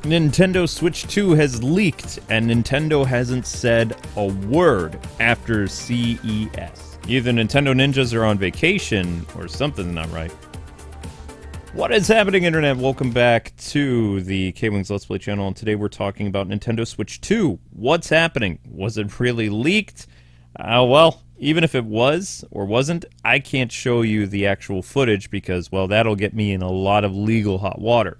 Nintendo Switch 2 has leaked, and Nintendo hasn't said a word after CES. Either Nintendo ninjas are on vacation, or something's not right. What is happening, Internet? Welcome back to the Kwings Let's Play channel, and today we're talking about Nintendo Switch 2. What's happening? Was it really leaked? Well, even if it was, or wasn't, I can't show you the actual footage because, well, that'll get me in a lot of legal hot water.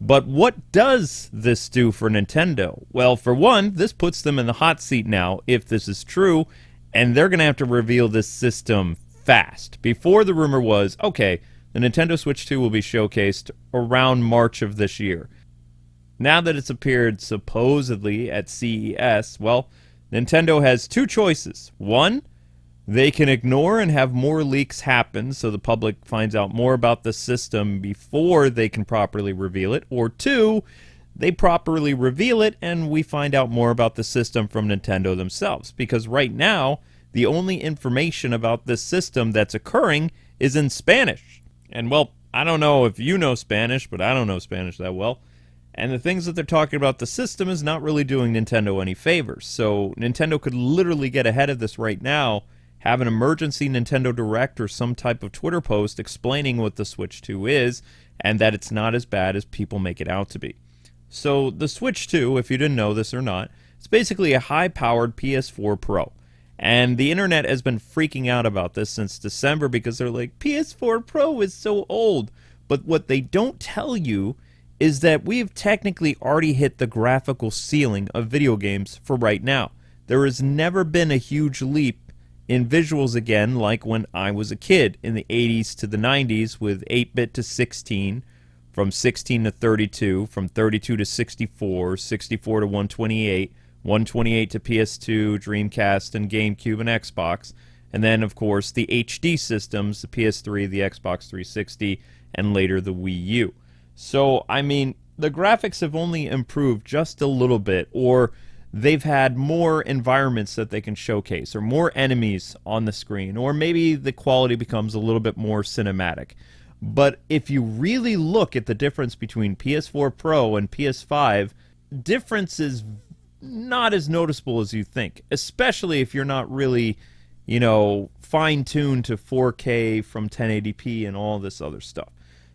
But what does this do for Nintendo? Well, for one, this puts them in the hot seat now, if this is true, and they're going to have to reveal this system fast. Before, the rumor was, okay, the Nintendo Switch 2 will be showcased around March of this year. Now that it's appeared supposedly at CES, well, Nintendo has two choices. One, they can ignore and have more leaks happen so the public finds out more about the system before they can properly reveal it. Or two, they properly reveal it and we find out more about the system from Nintendo themselves. Because right now, the only information about this system that's occurring is in Spanish. And well, I don't know if you know Spanish, but I don't know Spanish that well. And the things that they're talking about the system is not really doing Nintendo any favors. So Nintendo could literally get ahead of this right now, have an emergency Nintendo Direct or some type of Twitter post explaining what the Switch 2 is and that it's not as bad as people make it out to be. So the Switch 2, if you didn't know this or not, it's basically a high-powered PS4 Pro. And the internet has been freaking out about this since December because they're like, PS4 Pro is so old. But what they don't tell you is that we've technically already hit the graphical ceiling of video games for right now. There has never been a huge leap in visuals again, like when I was a kid in the 80s to the 90s with 8-bit to 16, from 16 to 32, from 32 to 64, 64 to 128, 128 to PS2, Dreamcast, and GameCube and Xbox, and then, of course, the HD systems, the PS3, the Xbox 360, and later the Wii U. So, I mean, the graphics have only improved just a little bit, or they've had more environments that they can showcase, or more enemies on the screen, or maybe the quality becomes a little bit more cinematic. But if you really look at the difference between PS4 Pro and PS5, difference is not as noticeable as you think, especially if you're not really, you know, fine-tuned to 4K from 1080p and all this other stuff.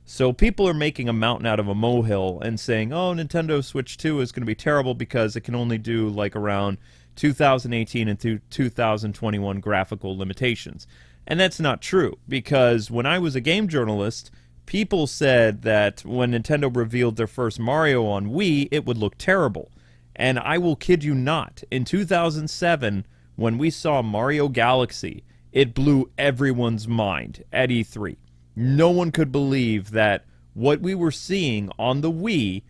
So people are making a mountain out of a molehill and saying, oh, Nintendo Switch 2 is going to be terrible because it can only do like around 2018 and 2021 graphical limitations. And that's not true, because when I was a game journalist, people said that when Nintendo revealed their first Mario on Wii, it would look terrible. And I will kid you not, in 2007, when we saw Mario Galaxy, it blew everyone's mind at E3. No one could believe that what we were seeing on the Wii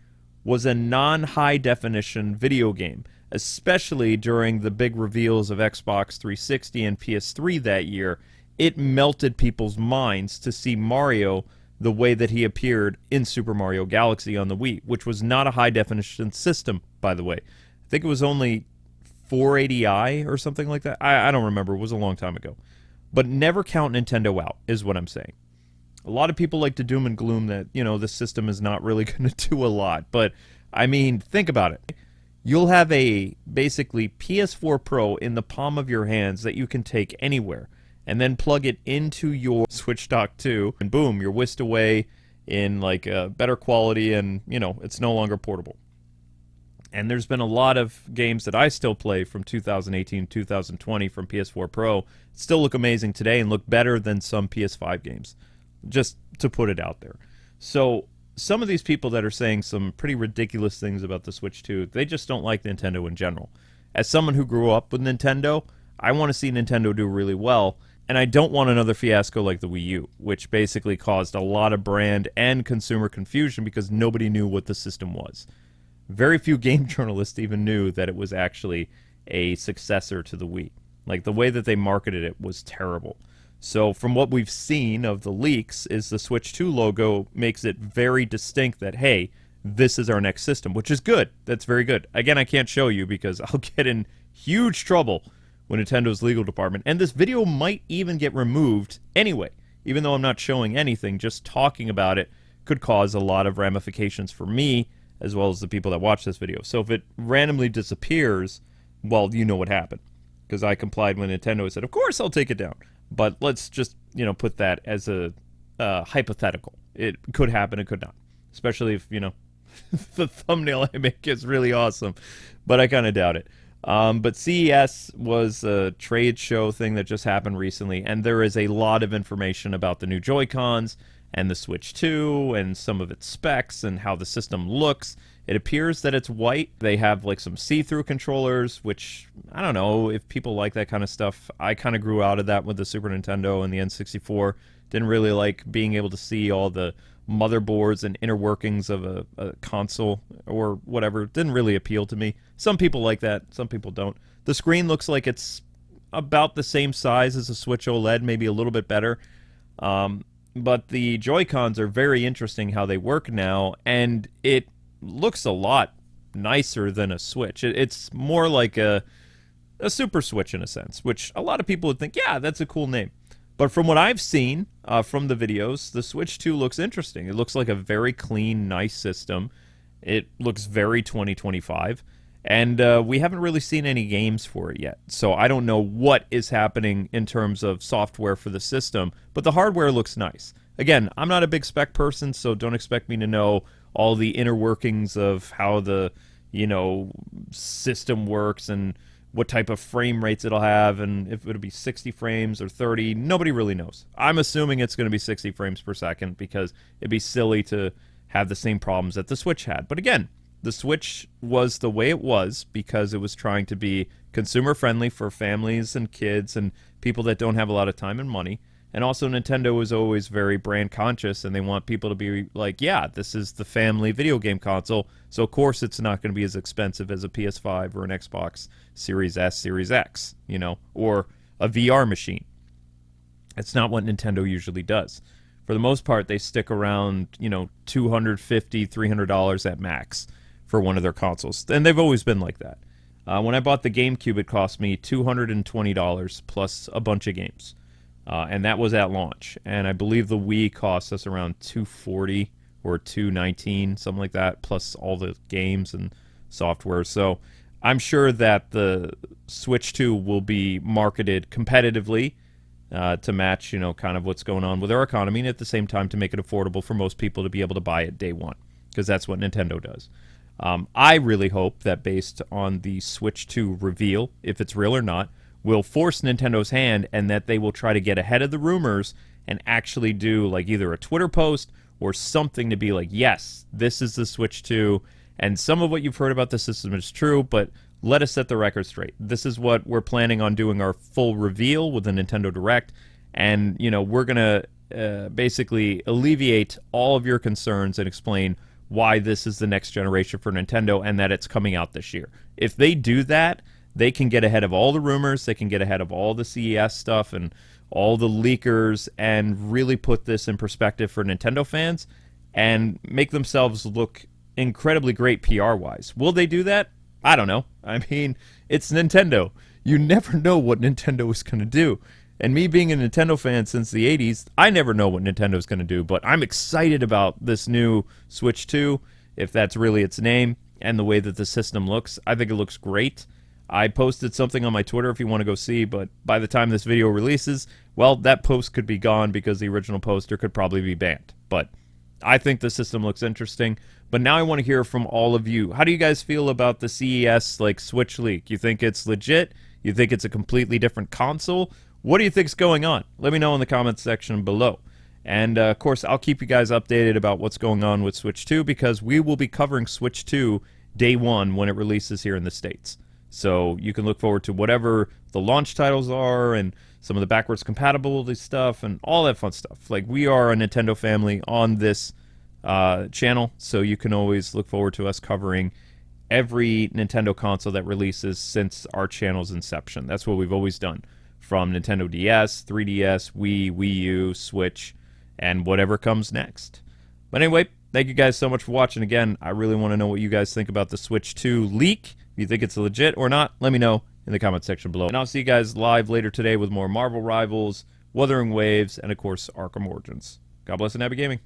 was a non-high-definition video game, especially during the big reveals of Xbox 360 and PS3 that year. It melted people's minds to see Mario the way that he appeared in Super Mario Galaxy on the Wii, which was not a high-definition system, by the way. I think it was only 480i or something like that. I don't remember. It was a long time ago. But never count Nintendo out, is what I'm saying. A lot of people like to doom and gloom that, you know, the system is not really going to do a lot. But, I mean, think about it. You'll have a, basically, PS4 Pro in the palm of your hands that you can take anywhere, and then plug it into your Switch Dock 2, and boom, you're whisked away in, like, better quality, and, you know, it's no longer portable. And there's been a lot of games that I still play from 2018, 2020 from PS4 Pro still look amazing today and look better than some PS5 games. Just to put it out there. So some of these people that are saying some pretty ridiculous things about the Switch 2, they just don't like Nintendo in general. As someone who grew up with Nintendo, I want to see Nintendo do really well, and I don't want another fiasco like the Wii U, which basically caused a lot of brand and consumer confusion because nobody knew what the system was. Very few game journalists even knew that it was actually a successor to the Wii. Like, the way that they marketed it was terrible. So from what we've seen of the leaks is the Switch 2 logo makes it very distinct that, hey, this is our next system, which is good. That's very good. Again, I can't show you because I'll get in huge trouble with Nintendo's legal department. And this video might even get removed anyway. Even though I'm not showing anything, just talking about it could cause a lot of ramifications for me as well as the people that watch this video. So if it randomly disappears, well, you know what happened. Because I complied when Nintendo said, of course I'll take it down. But let's just, put that as a hypothetical. It could happen, it could not. Especially if, the thumbnail I make is really awesome. But I kind of doubt it. But CES was a trade show thing that just happened recently, and there is a lot of information about the new Joy-Cons and the Switch 2 and some of its specs and how the system looks. It appears that it's white. They have like some see-through controllers, which I don't know if people like that kind of stuff. I kind of grew out of that with the Super Nintendo and the N64. Didn't really like being able to see all the motherboards and inner workings of a console or whatever. Didn't really appeal to me. Some people like that, some people don't. The screen looks like it's about the same size as a Switch OLED, maybe a little bit better. But the Joy-Cons are very interesting how they work now, and it looks a lot nicer than a Switch. It's more like a Super Switch in a sense, which a lot of people would think, yeah, that's a cool name. But from what I've seen from the videos, the Switch 2 looks interesting. It looks like a very clean, nice system. It looks very 2025. And we haven't really seen any games for it yet. So I don't know what is happening in terms of software for the system. But the hardware looks nice. Again, I'm not a big spec person, so don't expect me to know all the inner workings of how the, system works and what type of frame rates it'll have, and if it'll be 60 frames or 30, nobody really knows. I'm assuming it's going to be 60 frames per second because it'd be silly to have the same problems that the Switch had. But again, the Switch was the way it was because it was trying to be consumer-friendly for families and kids and people that don't have a lot of time and money. And also Nintendo is always very brand conscious, and they want people to be like, yeah, this is the family video game console, so of course it's not going to be as expensive as a PS5 or an Xbox Series S, Series X, or a VR machine. It's not what Nintendo usually does. For the most part, they stick around, $250, $300 at max for one of their consoles, and they've always been like that. When I bought the GameCube, it cost me $220 plus a bunch of games. And that was at launch. And I believe the Wii cost us around $240 or $219, something like that, plus all the games and software. So I'm sure that the Switch 2 will be marketed competitively to match, kind of what's going on with our economy, and at the same time to make it affordable for most people to be able to buy it day one, because that's what Nintendo does. I really hope that based on the Switch 2 reveal, if it's real or not, will force Nintendo's hand, and that they will try to get ahead of the rumors and actually do like either a Twitter post or something to be like, yes, this is the Switch 2, and some of what you've heard about the system is true, but let us set the record straight. This is what we're planning on doing our full reveal with the Nintendo Direct, and, we're going to basically alleviate all of your concerns and explain why this is the next generation for Nintendo and that it's coming out this year. If they do that, they can get ahead of all the rumors, they can get ahead of all the CES stuff and all the leakers and really put this in perspective for Nintendo fans and make themselves look incredibly great PR-wise. Will they do that? I don't know. I mean, it's Nintendo. You never know what Nintendo is going to do. And me being a Nintendo fan since the 80s, I never know what Nintendo's going to do, but I'm excited about this new Switch 2, if that's really its name, and the way that the system looks. I think it looks great. I posted something on my Twitter if you want to go see, but by the time this video releases, well, that post could be gone because the original poster could probably be banned. But I think the system looks interesting. But now I want to hear from all of you. How do you guys feel about the CES Switch leak? You think it's legit? You think it's a completely different console? What do you think's going on? Let me know in the comments section below. And, of course, I'll keep you guys updated about what's going on with Switch 2 because we will be covering Switch 2 day one when it releases here in the States. So you can look forward to whatever the launch titles are and some of the backwards compatibility stuff and all that fun stuff. Like, we are a Nintendo family on this channel, so you can always look forward to us covering every Nintendo console that releases since our channel's inception. That's what we've always done, from Nintendo DS, 3DS, Wii, Wii U, Switch, and whatever comes next. But anyway, thank you guys so much for watching. Again, I really want to know what you guys think about the Switch 2 leak. If you think it's legit or not, let me know in the comment section below. And I'll see you guys live later today with more Marvel Rivals, Wuthering Waves, and of course, Arkham Origins. God bless and happy gaming.